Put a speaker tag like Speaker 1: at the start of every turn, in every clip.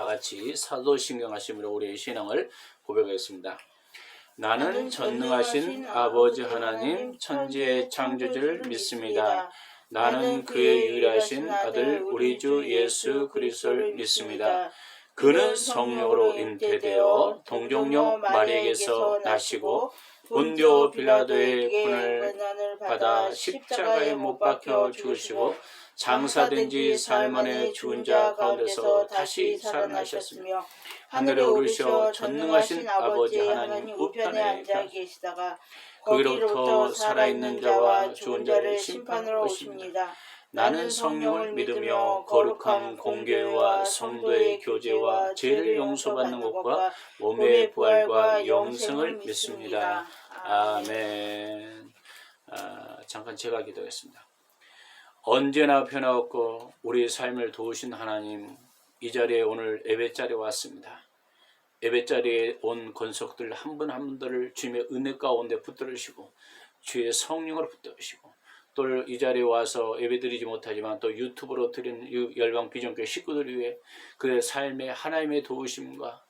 Speaker 1: 같이 사도신경 하심으로 우리의 신앙을 고백하겠습니다. 나는 전능하신 아버지 하나님 천지의 창조주를 믿습니다. 나는 그의 유일하신 아들 우리 주 예수 그리스도를 믿습니다. 그는 성령으로 잉태되어 동정녀 마리에게서 나시고 본디오 빌라도의 고난을 받아 십자가에 못 박혀 죽으시고 장사된 지 사흘 만에 죽은 자 가운데서 다시 살아나셨으며 하늘에 오르셔 전능하신 아버지 하나님 우편에 앉아 계시다가 거기로부터 살아있는 자와 죽은 자를 심판하러 오십니다. 나는 성령을 믿으며 거룩한 공교회와 성도의 교제와 죄를 용서받는 것과 몸의 부활과 영생을 믿습니다. 아멘. 잠깐 제가 기도하겠습니다. 언제나 변화없고 우리의 삶을 도우신 하나님, 이 자리에 오늘 예배자리에 왔습니다. 예배자리에 온 권속들 한 분 한 분들을 주님의 은혜 가운데 붙들으시고 주의 성령으로 붙들으시고 또 이 자리에 와서 예배드리지 못하지만 또 유튜브로 드리는 열방 비전교회 식구들 위해 그의 삶에 하나님의 도우심과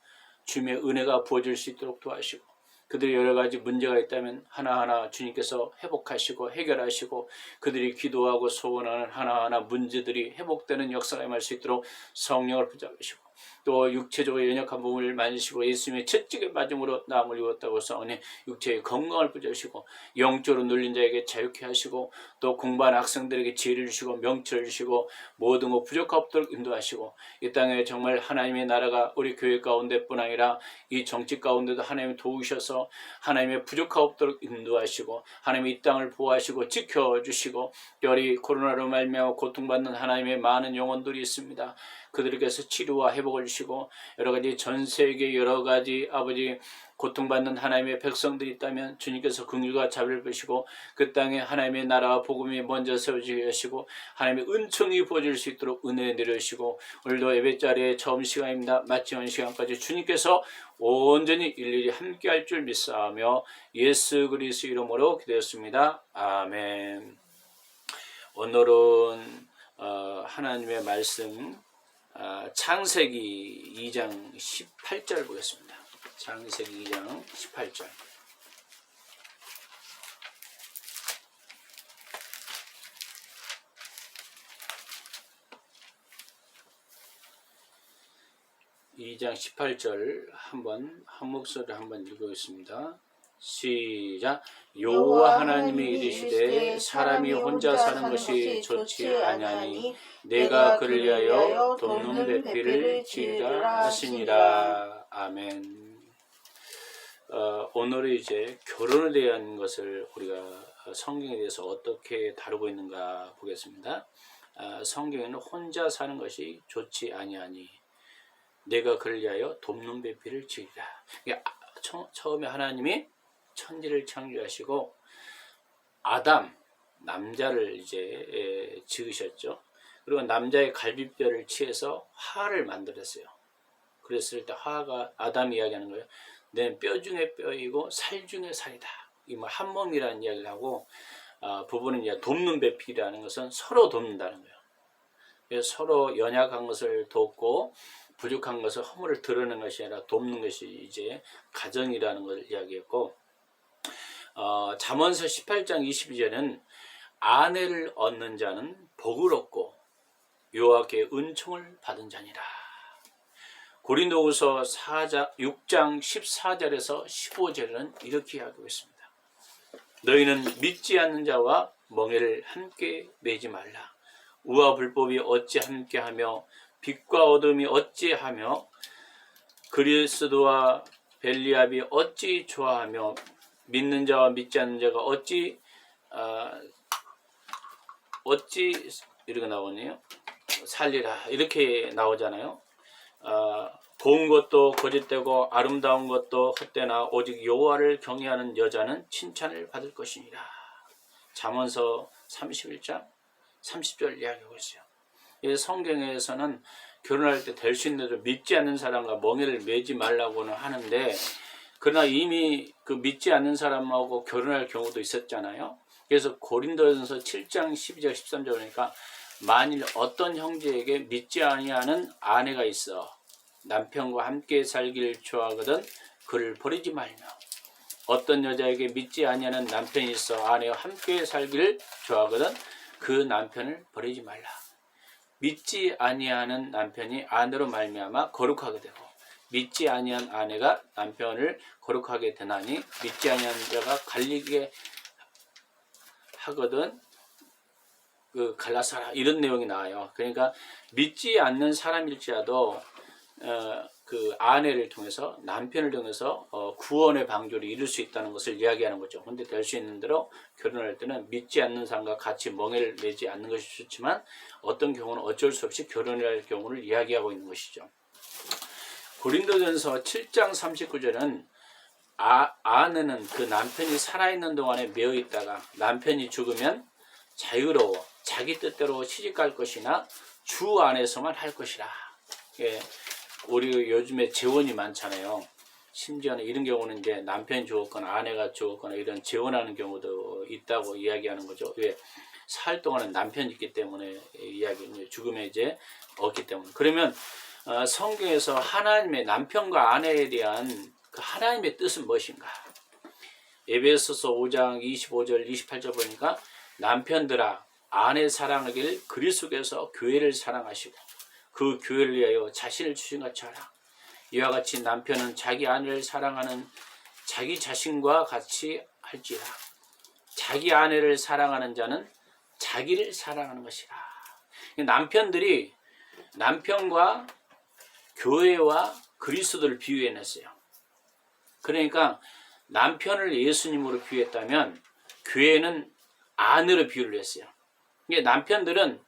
Speaker 1: 주님의 은혜가 부어질 수 있도록 도와주시고 그들이 여러 가지 문제가 있다면 하나하나 주님께서 회복하시고 해결하시고 그들이 기도하고 소원하는 하나하나 문제들이 회복되는 역사가 임할 수 있도록 성령을 붙잡으시고 또 육체적으로 연약한 부분을 만지시고 예수님의 채찍에 맞음으로 나음을 입었다고 싸우니 육체의 건강을 붙잡으시고 영적으로 눌린 자에게 자유케 하시고 또 공부하는 학생들에게 지혜를 주시고 명철을 주시고 모든 것 부족함 없도록 인도하시고 이 땅에 정말 하나님의 나라가 우리 교회 가운데뿐 아니라 이 정치 가운데도 하나님이 도우셔서 하나님의 부족함 없도록 인도하시고 하나님이 이 땅을 보호하시고 지켜주시고 열이 코로나로 말미암아 고통받는 하나님의 많은 영혼들이 있습니다. 그들에게서 치료와 회복을 주시고 여러 가지 전 세계 여러 가지 아버지 고통받는 하나님의 백성들이 있다면 주님께서 긍휼과 자비를 보시고 그 땅에 하나님의 나라와 복음이 먼저 세워지게 하시고 하나님의 은총이 부어질 수 있도록 은혜 내려주시고 오늘도 예배자리에 처음 시간입니다. 마치는 시간까지 주님께서 온전히 일일이 함께할 줄 믿사오며 예수 그리스도 이름으로 기도했습니다. 아멘. 오늘은 하나님의 말씀 창세기 2장 18절 보겠습니다. 창세기 2장 18절. 이 장 18절 한번 한 목소리로 한번 읽어보겠습니다. 시작. 여호와 하나님이 이르시되 사람이 혼자 사는 것이 좋지 아니하니 내가 그를 위하여 돕는 배필을 지으라 하시니라. 아멘. 오늘은 이제 결혼에 대한 것을 우리가 성경에 대해서 어떻게 다루고 있는가 보겠습니다. 성경에는 혼자 사는 것이 좋지 아니하니 내가 그를 위하여 돕는 배필을 지으라. 처음에 하나님이 천지를 창조하시고 아담 남자를 이제 지으셨죠. 그리고 남자의 갈비뼈를 취해서 화를 만들었어요. 그랬을 때 화가 아담이 이야기하는 거예요. 내 뼈 중에 뼈이고 살 중에 살이다. 이 뭐 한 몸이라는 이야기를 하고 부부는 이제 돕는 배필이라는 것은 서로 돕는다는 거예요. 그래서 서로 연약한 것을 돕고 부족한 것을 허물을 드러내는 것이 아니라 돕는 것이 이제 가정이라는 걸 이야기했고 잠언서 18장 22절은 아내를 얻는 자는 복을 얻고 여호와께 은총을 받은 자니라. 고린도후서 6장 14절에서 15절은 이렇게 이야기하고 있습니다. 너희는 믿지 않는 자와 멍에를 함께 매지 말라. 우와 불법이 어찌 함께하며 빛과 어둠이 어찌하며 그리스도와 벨리압이 어찌 좋아하며 믿는 자와 믿지 않는 자가 어찌 이렇게 나오네요. 살리라 이렇게 나오잖아요. 고운 것도 거짓되고 아름다운 것도 헛되나 오직 여호와를 경외하는 여자는 칭찬을 받을 것이니라. 잠언서 31장 30절 이야기하고 있어요. 이 성경에서는 결혼할 때 될 수 있는 대로 믿지 않는 사람과 멍에를 매지 말라고는 하는데 그러나 이미 그 믿지 않는 사람하고 결혼할 경우도 있었잖아요. 그래서 고린도전서 7장 12절 13절 보니까 만일 어떤 형제에게 믿지 아니하는 아내가 있어 남편과 함께 살기를 좋아하거든 그를 버리지 말며. 어떤 여자에게 믿지 아니하는 남편이 있어 아내와 함께 살기를 좋아하거든 그 남편을 버리지 말라. 믿지 아니하는 남편이 아내로 말미암아 거룩하게 되고 믿지 아니한 아내가 남편을 거룩하게 되나니 믿지 아니한 자가 갈리게 하거든 그 갈라서라, 이런 내용이 나와요. 그러니까 믿지 않는 사람일지라도 그 아내를 통해서, 남편을 통해서 구원의 방주를 이룰 수 있다는 것을 이야기하는 거죠. 근데 될 수 있는 대로 결혼할 때는 믿지 않는 사람과 같이 멍해를 내지 않는 것이 좋지만 어떤 경우는 어쩔 수 없이 결혼할 경우를 이야기하고 있는 것이죠. 고린도전서 7장 39절은 아내는 그 남편이 살아있는 동안에 매어 있다가 남편이 죽으면 자유로워 자기 뜻대로 시집갈 것이나 주 안에서만 할 것이라. 예, 우리 요즘에 재혼이 많잖아요. 심지어는 이런 경우는 이제 남편이 죽었거나 아내가 죽었거나 이런 재혼하는 경우도 있다고 이야기하는 거죠. 왜? 살 동안은 남편이 있기 때문에 이야기, 죽음에 이제 없기 때문에. 그러면 성경에서 하나님의 남편과 아내에 대한 그 하나님의 뜻은 무엇인가? 에베소서 5장 25절 28절 보니까 남편들아 아내 사랑하길 그리스도께서 교회를 사랑하시고 그 교회를 위하여 자신을 주신 같이 하라. 이와 같이 남편은 자기 아내를 사랑하는 자기 자신과 같이 할지라. 자기 아내를 사랑하는 자는 자기를 사랑하는 것이라. 남편들이 남편과 교회와 그리스도를 비유해냈어요. 그러니까 남편을 예수님으로 비유했다면 교회는 아내로 비유를 했어요. 남편들은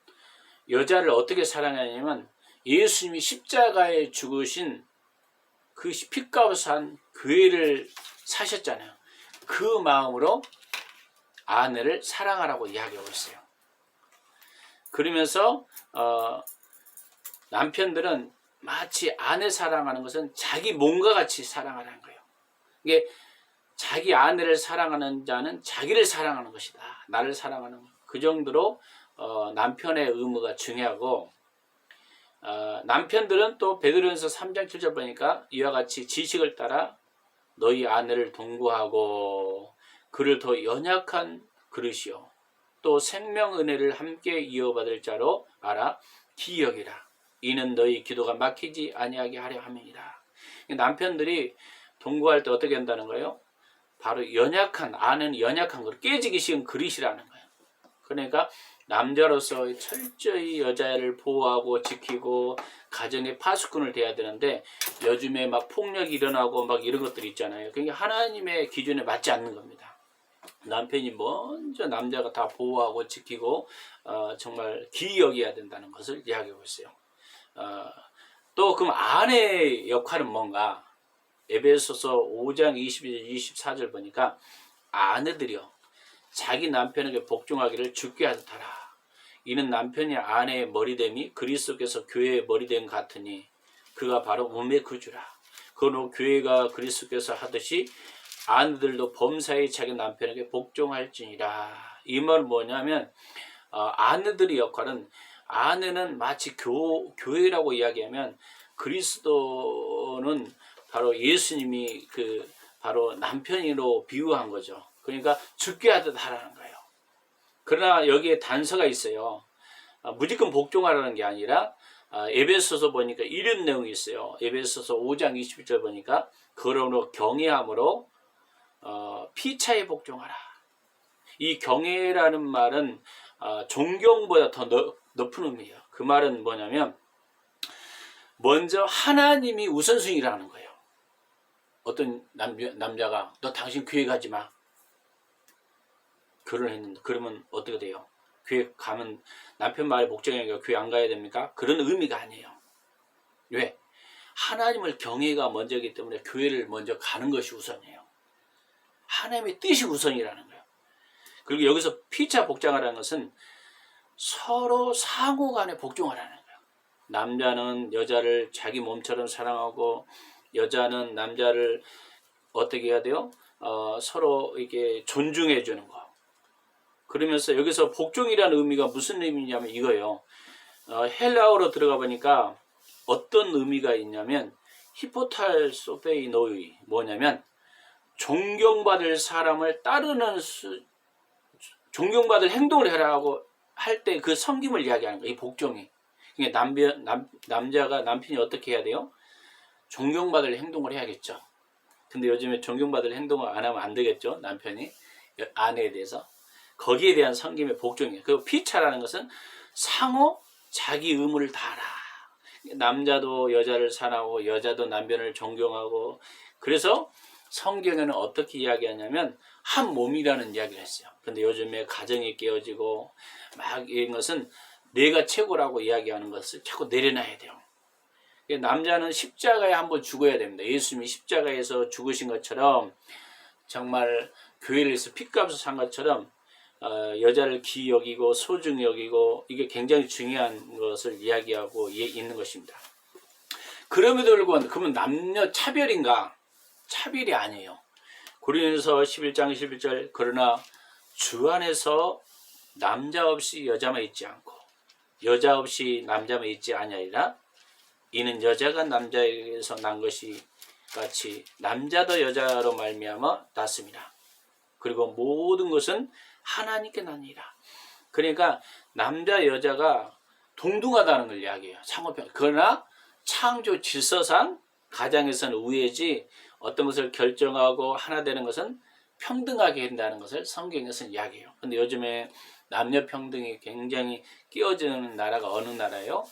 Speaker 1: 여자를 어떻게 사랑하냐면 예수님이 십자가에 죽으신 그 피값을 산 교회를 사셨잖아요. 그 마음으로 아내를 사랑하라고 이야기하고 있어요. 그러면서 남편들은 마치 아내 사랑하는 것은 자기 몸과 같이 사랑하라는 거예요. 이게 자기 아내를 사랑하는 자는 자기를 사랑하는 것이다. 나를 사랑하는 것. 그 정도로 남편의 의무가 중요하고 남편들은 또 베드로전서 3장 7절 보니까 이와 같이 지식을 따라 너희 아내를 동거하고 그를 더 연약한 그릇이요 또 생명 은혜를 함께 이어받을 자로 알아 기여기라. 이는 너희 기도가 막히지 아니하게 하려 함이니라. 남편들이 동거할 때 어떻게 한다는 거예요? 바로 연약한, 아내는 연약한 걸 깨지기 쉬운 그릇이라는 거예요. 그러니까 남자로서 철저히 여자를 보호하고 지키고 가정의 파수꾼을 돼야 되는데 요즘에 막 폭력이 일어나고 막 이런 것들이 있잖아요. 그러니까 하나님의 기준에 맞지 않는 겁니다. 남편이 먼저 남자가 다 보호하고 지키고 정말 기이 여겨야 된다는 것을 이야기하고 있어요. 또 그럼 아내의 역할은 뭔가? 에베소서 5장 22절 24절 보니까 아내들이요 자기 남편에게 복종하기를 주께 하듯 하라. 이는 남편이 아내의 머리됨이 그리스도께서 교회의 머리됨 같으니 그가 바로 몸의 구주라. 그러므로 교회가 그리스도께서 하듯이 아내들도 범사에 자기 남편에게 복종할지니라. 이 말은 뭐냐면 아내들의 역할은 아내는 마치 교회라고 이야기하면 그리스도는 바로 예수님이 바로 남편으로 비유한 거죠. 그러니까 죽게 하듯 하라는 거예요. 그러나 여기에 단서가 있어요. 무조건 복종하라는 게 아니라 에베소서 보니까 이런 내용이 있어요. 에베소서 5장 21절 보니까 그러므로 경외함으로 피차에 복종하라. 이 경외라는 말은 존경보다 더 높은 의미예요. 그 말은 뭐냐면 먼저 하나님이 우선순위라는 거예요. 어떤 남자가 너 당신 교회 가지 마. 결혼했는데 그러면 어떻게 돼요? 교회 가면 남편 말에 복종하니까 교회 안 가야 됩니까? 그런 의미가 아니에요. 왜? 하나님을 경외가 먼저이기 때문에 교회를 먼저 가는 것이 우선이에요. 하나님의 뜻이 우선이라는 거예요. 그리고 여기서 피차 복종하라는 것은 서로 상호간에 복종하라는 거예요. 남자는 여자를 자기 몸처럼 사랑하고 여자는 남자를 어떻게 해야 돼요? 서로 이게 존중해 주는 거. 그러면서 여기서 복종이라는 의미가 무슨 의미냐면 이거예요. 헬라어로 들어가 보니까 어떤 의미가 있냐면 히포탈 소페이 노이 뭐냐면 존경받을 사람을 따르는 존경받을 행동을 해라고 할 때 그 섬김을 이야기하는 거예요. 이 복종이. 그러니까 남자가 남편이 어떻게 해야 돼요? 존경받을 행동을 해야겠죠. 근데 요즘에 존경받을 행동을 안 하면 안 되겠죠. 남편이 아내에 대해서. 거기에 대한 섬김의 복종이에요. 그 피차라는 것은 상호 자기 의무를 다하라. 남자도 여자를 사랑하고 여자도 남편을 존경하고, 그래서 성경에는 어떻게 이야기하냐면 한 몸이라는 이야기를 했어요. 근데 요즘에 가정이 깨어지고 막 이런 것은 내가 최고라고 이야기하는 것을 자꾸 내려놔야 돼요. 남자는 십자가에 한번 죽어야 됩니다. 예수님이 십자가에서 죽으신 것처럼, 정말 교회를 위해서 핏값을 산 것처럼 여자를 귀히 여기고 소중히 여기고, 이게 굉장히 중요한 것을 이야기하고 있는 것입니다. 그럼에도 불구하고 그러면 남녀 차별인가? 차별이 아니에요. 고린도서 11장 11절 그러나 주 안에서 남자 없이 여자만 있지 않고 여자 없이 남자만 있지 아니하리라. 이는 여자가 남자에게서 난 것이 같이 남자도 여자로 말미암아 났습니다. 그리고 모든 것은 하나님께 나니라. 그러니까 남자 여자가 동등하다는 걸 이야기해요. 상호평. 그러나 창조 질서상 가장에서는 우애지 어떤 것을 결정하고 하나 되는 것은 평등하게 한다는 것을 성경에서는 이야기해요. 근데 요즘에 남녀 평등이 굉장히 끼어지는 나라가 어느 나라예요?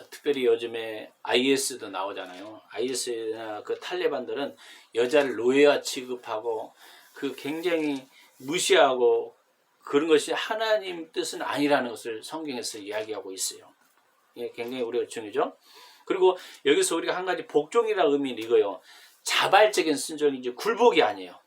Speaker 1: 특별히 요즘에 IS도 나오잖아요. IS나 그 탈레반들은 여자를 노예화 취급하고 그 굉장히 무시하고, 그런 것이 하나님 뜻은 아니라는 것을 성경에서 이야기하고 있어요. 예, 굉장히 우리가 중요하죠. 그리고 여기서 우리가 한 가지 복종이라는 의미는 이거예요. 자발적인 순종이지 굴복이 아니에요.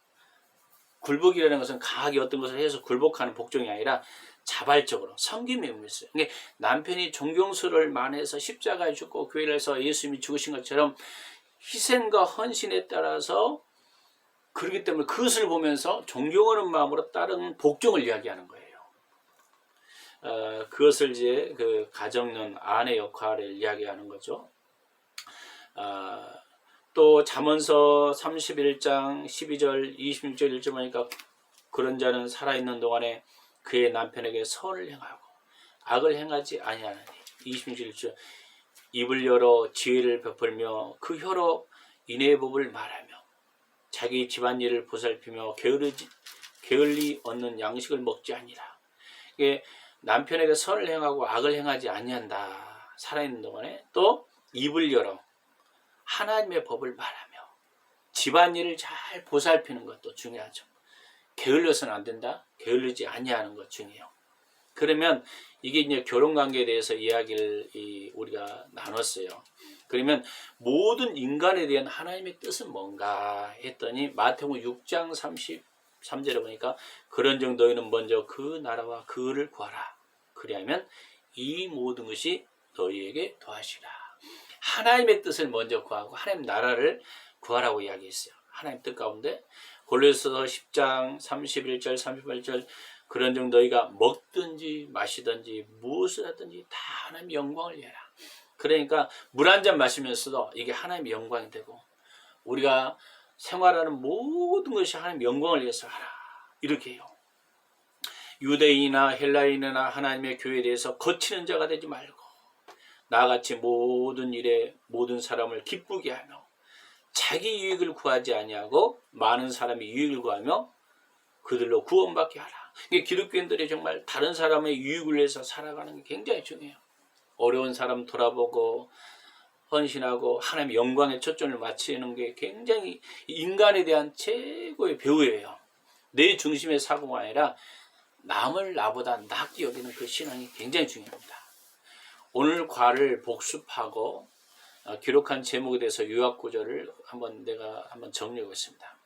Speaker 1: 굴복이라는 것은 강하게 어떤 것을 해서 굴복하는 복종이 아니라 자발적으로 섬김의 의미가 있어요. 그러니까 남편이 존경수를 만해서 십자가에 죽고 교회를 해서 예수님이 죽으신 것처럼 희생과 헌신에 따라서, 그렇기 때문에 그것을 보면서 존경하는 마음으로 따르는 복종을 이야기하는 거예요. 그것을 이제 그 가정론 아내 역할을 이야기하는 거죠. 또 잠언서 31장 12절 26절 1절 보니까 그런 자는 살아있는 동안에 그의 남편에게 선을 행하고 악을 행하지 아니하느니. 26절 1절 입을 열어 지혜를 베풀며 그 혀로 인애의 법을 말하며 자기 집안일을 보살피며 게을리 얻는 양식을 먹지 아니라. 이게 남편에게 선을 행하고 악을 행하지 아니한다. 살아있는 동안에. 또 입을 열어 하나님의 법을 말하며 집안일을 잘 보살피는 것도 중요하죠. 게을러서는 안 된다. 게을르지 아니하는 것 중요해요. 그러면 이게 이제 결혼관계에 대해서 이야기를 우리가 나눴어요. 그러면 모든 인간에 대한 하나님의 뜻은 뭔가 했더니 마태복음 6장 33절에 보니까 그런즉 너희는 먼저 그 나라와 그를 구하라. 그리하면 이 모든 것이 너희에게 더하시라. 하나님의 뜻을 먼저 구하고 하나님 나라를 구하라고 이야기했어요. 하나님 뜻 가운데 골로새서 10장 31절 38절 그런즉 너희가 먹든지 마시든지 무엇을 하든지 다 하나님의 영광을 위하라. 그러니까 물 한 잔 마시면서도 이게 하나님의 영광이 되고, 우리가 생활하는 모든 것이 하나님의 영광을 위해서 하라. 이렇게 해요. 유대인이나 헬라인이나 하나님의 교회에 대해서 거치는 자가 되지 말고 나같이 모든 일에 모든 사람을 기쁘게 하며 자기 유익을 구하지 아니하고 많은 사람이 유익을 구하며 그들로 구원받게 하라. 기독교인들이 정말 다른 사람의 유익을 위해서 살아가는 게 굉장히 중요해요. 어려운 사람 돌아보고 헌신하고 하나님의 영광에 초점을 맞추는 게 굉장히 인간에 대한 최고의 배우예요. 내 중심의 사고가 아니라 남을 나보다 낫게 여기는 그 신앙이 굉장히 중요합니다. 오늘 과를 복습하고 기록한 제목에 대해서 요약 구절을 내가 한번 정리하고 있습니다.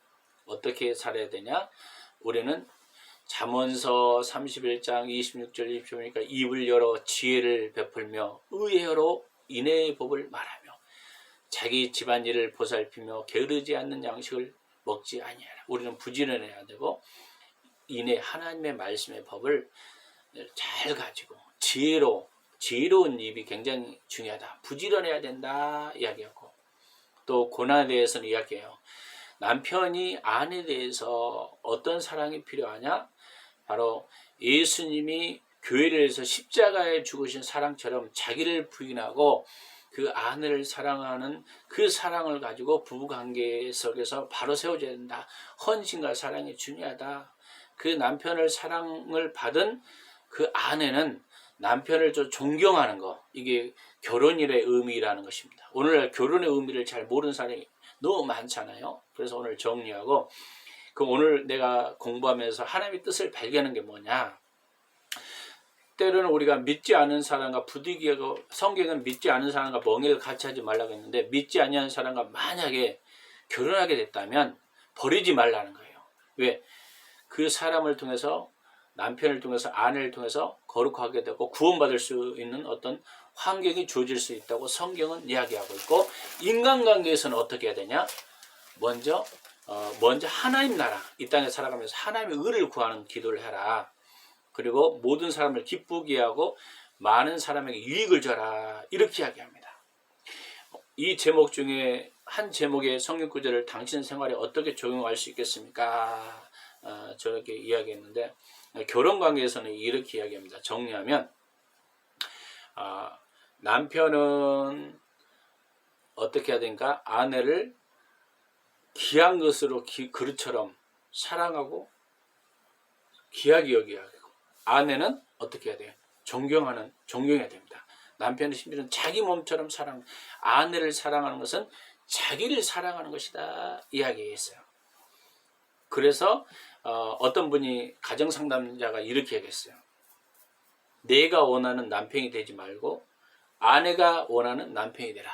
Speaker 1: 어떻게 살아야 되냐? 우리는 잠언서 31장 26절 20절 보니까 입을 열어 지혜를 베풀며 의혜로 인애의 법을 말하며 자기 집안일을 보살피며 게으르지 않는 양식을 먹지 아니하라. 우리는 부지런해야 되고 인애 하나님의 말씀의 법을 잘 가지고 지혜로 지혜로운 입이 굉장히 중요하다. 부지런해야 된다 이야기하고, 또 고난에 대해서는 이야기해요. 남편이 아내에 대해서 어떤 사랑이 필요하냐? 바로 예수님이 교회를 위해서 십자가에 죽으신 사랑처럼 자기를 부인하고 그 아내를 사랑하는 그 사랑을 가지고 부부관계 속에서 바로 세워져야 된다. 헌신과 사랑이 중요하다. 그 남편을 사랑을 받은 그 아내는 남편을 좀 존경하는 거, 이게 결혼일의 의미라는 것입니다. 오늘날 결혼의 의미를 잘 모르는 사람이 너무 많잖아요. 그래서 오늘 정리하고, 그럼 오늘 내가 공부하면서 하나님의 뜻을 발견하는 게 뭐냐? 때로는 우리가 믿지 않은 사람과 부딪히고, 성경은 믿지 않은 사람과 멍해를 같이 하지 말라고 했는데, 믿지 아니하는 사람과 만약에 결혼하게 됐다면 버리지 말라는 거예요. 왜? 그 사람을 통해서, 남편을 통해서, 아내를 통해서 거룩하게 되고 구원받을 수 있는 어떤 환경이 주어질 수 있다고 성경은 이야기하고 있고, 인간관계에서는 어떻게 해야 되냐? 먼저 하나님 나라, 이 땅에 살아가면서 하나님의 의를 구하는 기도를 해라. 그리고 모든 사람을 기쁘게 하고 많은 사람에게 유익을 줘라. 이렇게 이야기합니다. 이 제목 중에 한 제목의 성경 구절을 당신 생활에 어떻게 적용할 수 있겠습니까? 저렇게 이야기했는데, 결혼관계에서는 이렇게 이야기합니다. 정리하면, 남편은 어떻게 해야 되니까 아내를 귀한 것으로 그릇처럼 사랑하고 귀하게 여겨야 하고, 아내는 어떻게 해야 돼요? 존경해야 됩니다. 남편은 심지어는 자기 몸처럼 아내를 사랑하는 것은 자기를 사랑하는 것이다 이야기했어요. 그래서 어떤 분이 가정상담자가 이렇게 얘기했어요. 내가 원하는 남편이 되지 말고 아내가 원하는 남편이 되라.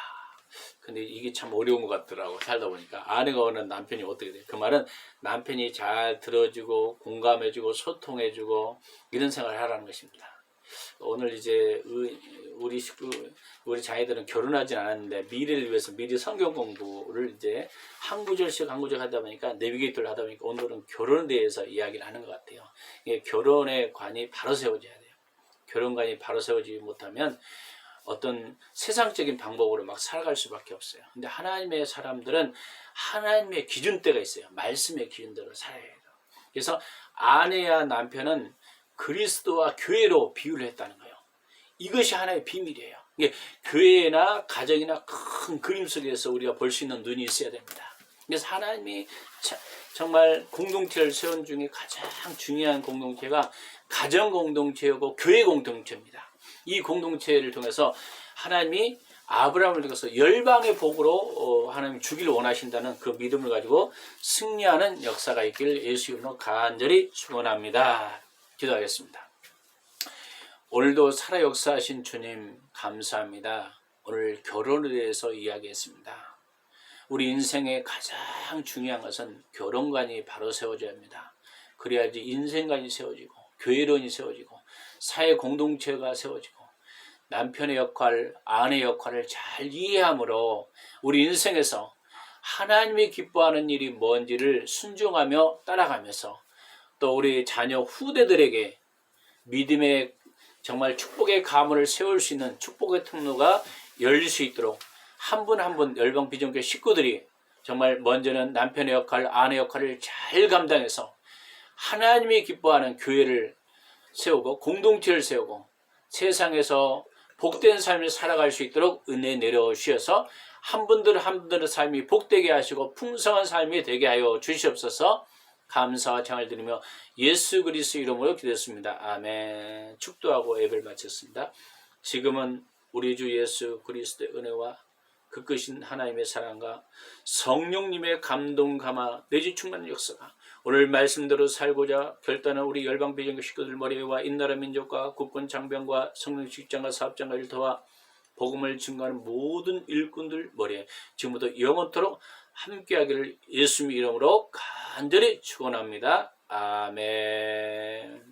Speaker 1: 근데 이게 참 어려운 것 같더라고. 살다 보니까 아내가 원하는 남편이 어떻게 돼? 그 말은 남편이 잘 들어주고 공감해주고 소통해주고 이런 생활을 하라는 것입니다. 오늘 이제 우리 자녀들은 결혼하진 않았는데 미래를 위해서 미리 성경 공부를 이제 한 구절씩 하다 보니까 내비게이터를 하다 보니까 오늘은 결혼에 대해서 이야기를 하는 것 같아요. 이게 결혼의 관이 바로 세워져야 돼요. 결혼관이 바로 세워지지 못하면 어떤 세상적인 방법으로 막 살아갈 수밖에 없어요. 근데 하나님의 사람들은 하나님의 기준대가 있어요. 말씀의 기준대로 살아야 해요. 그래서 아내와 남편은 그리스도와 교회로 비유를 했다는 거예요. 이것이 하나의 비밀이에요. 이게 교회나 가정이나 큰 그림 속에서 우리가 볼 수 있는 눈이 있어야 됩니다. 그래서 하나님이 정말 공동체를 세운 중에 가장 중요한 공동체가 가정 공동체이고 교회 공동체입니다. 이 공동체를 통해서 하나님이 아브라함을 통해서 열방의 복으로 하나님 주기를 원하신다는 그 믿음을 가지고 승리하는 역사가 있기를 예수 이름으로 간절히 축원합니다. 기도하겠습니다. 오늘도 살아 역사하신 주님 감사합니다. 오늘 결혼에 대해서 이야기했습니다. 우리 인생의 가장 중요한 것은 결혼관이 바로 세워져야 합니다. 그래야지 인생관이 세워지고 교회론이 세워지고 사회 공동체가 세워지고 남편의 역할, 아내의 역할을 잘 이해함으로 우리 인생에서 하나님이 기뻐하는 일이 뭔지를 순종하며 따라가면서 또 우리 자녀 후대들에게 믿음의 정말 축복의 가문을 세울 수 있는 축복의 통로가 열릴 수 있도록 한 분 한 분 열방 비전교회 식구들이 정말 먼저는 남편의 역할, 아내 역할을 잘 감당해서 하나님이 기뻐하는 교회를 세우고 공동체를 세우고 세상에서 복된 삶을 살아갈 수 있도록 은혜 내려주셔서 한 분들 한 분들의 삶이 복되게 하시고 풍성한 삶이 되게 하여 주시옵소서. 감사와 장을 드리며 예수 그리스도 이름으로 기도했습니다. 아멘. 축도하고 예배를 마쳤습니다. 지금은 우리 주 예수 그리스도의 은혜와 그 크신 하나님의 사랑과 성령님의 감동 감화 내지 충만한 역사가 오늘 말씀대로 살고자 결단한 우리 열방비전교 식구들 머리와 인나라 민족과 국군 장병과 성령 직장과 사업장과 일터와 복음을 증거하는 모든 일꾼들 머리에 지금부터 영원토록 함께하기를 예수님 이름으로 간절히 축원합니다. 아멘.